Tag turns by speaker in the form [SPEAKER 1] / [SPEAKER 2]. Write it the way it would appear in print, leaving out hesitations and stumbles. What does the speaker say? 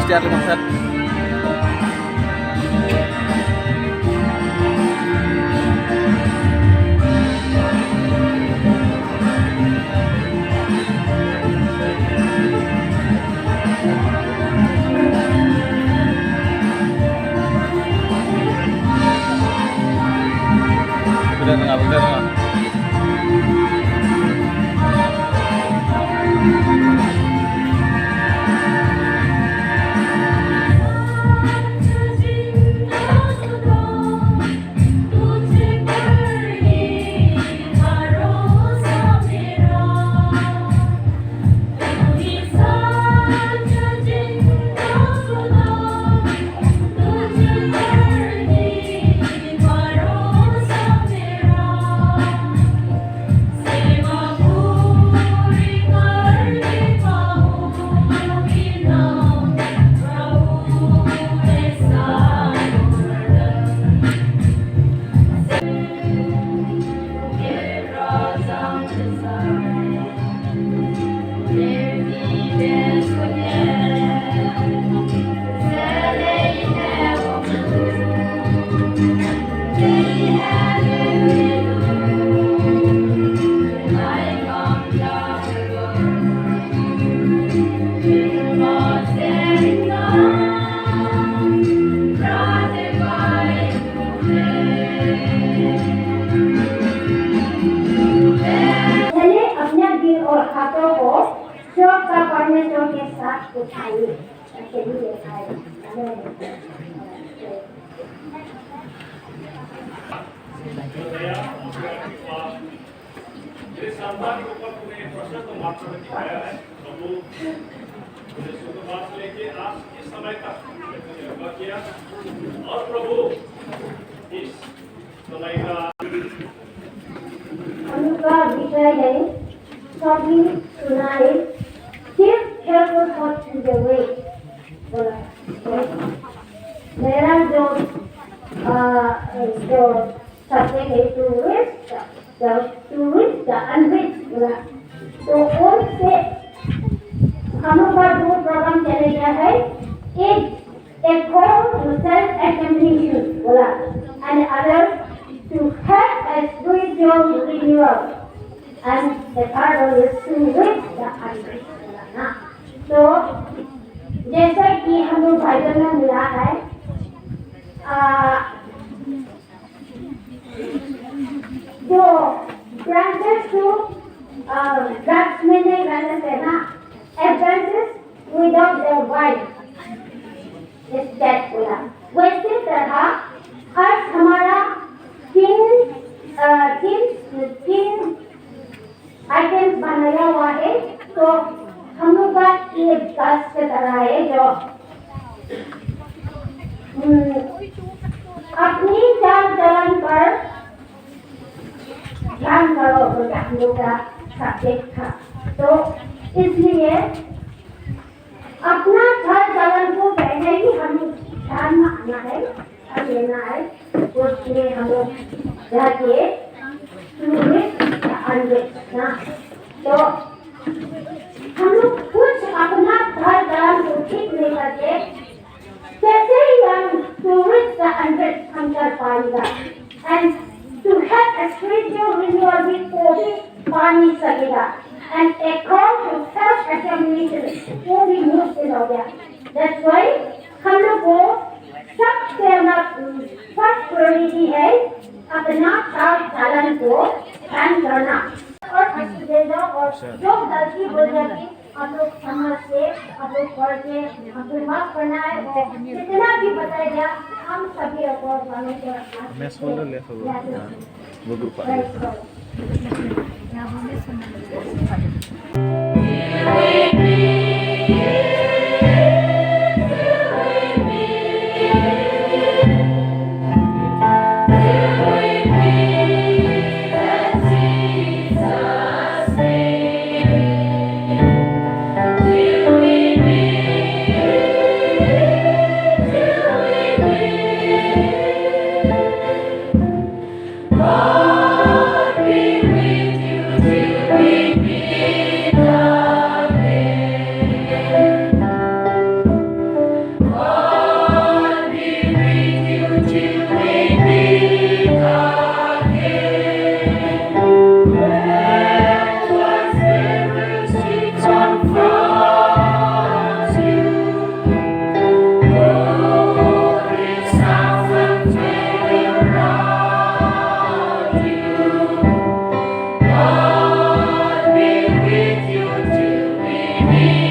[SPEAKER 1] share lang sir. Bener nggak?
[SPEAKER 2] हाथों को श्लोक का परमेश्वर के साथ उठाइए।
[SPEAKER 3] मेरे संतान के ऊपर तूने प्रशस्त मात्रा में दिखाया है, प्रभु मुझे शुक्रवार से लेके आज के समय तक योगा किया और प्रभु इस समय का
[SPEAKER 2] उनका विषय है सभी सुनाए give careful thought to the way। मेरा जो सब्जेक्ट है to reach the unreached बोला, तो उनसे हम लोग का जो प्रोग्राम चलेगा है एक call to self examination बोला and others to have a spiritual renewal and the third one is to reach the unreached बोला ना। तो जैसा कि हम लोग बाइबल में मिला है जो branches to drugs में नहीं branches है ना, a branches without the vine is dead बोला। वैसे तरह आज हमारा तीन आइटम्स बनाया हुआ है, तो हम लोग का ये गाछ की तरह है जो अपनी चाल चलन पर ध्यान करो तो हम लोग का सब्जेक्ट था। तो इसलिए अपना चाल चलन को पहले ही हम ध्यान में आना है, ध्यान देना है, उसमें हम लोग जाके ना। तो हम लोग कुछ अपना चाल चलन को ठीक नहीं करके कैसे ही हम टूरिस्ट का अंडर हम कर पाएगा and to have a spiritual renewal भी कोई पा नहीं सकेगा and a call to self examination वो भी मुश्किल हो गया। That's why हम लोग को सबसे फर्स्ट प्रायोरिटी है अपना चाल चलन को ध्यान करना और और जो गलती हो जाती आप लोग समझ से आप लोग पढ़ के आप लोग माफ करना है और जितना भी बताया गया हम सभी और वालों को
[SPEAKER 1] मैं सोलो ले वो group
[SPEAKER 4] God be with you till we meet.
[SPEAKER 2] Amen.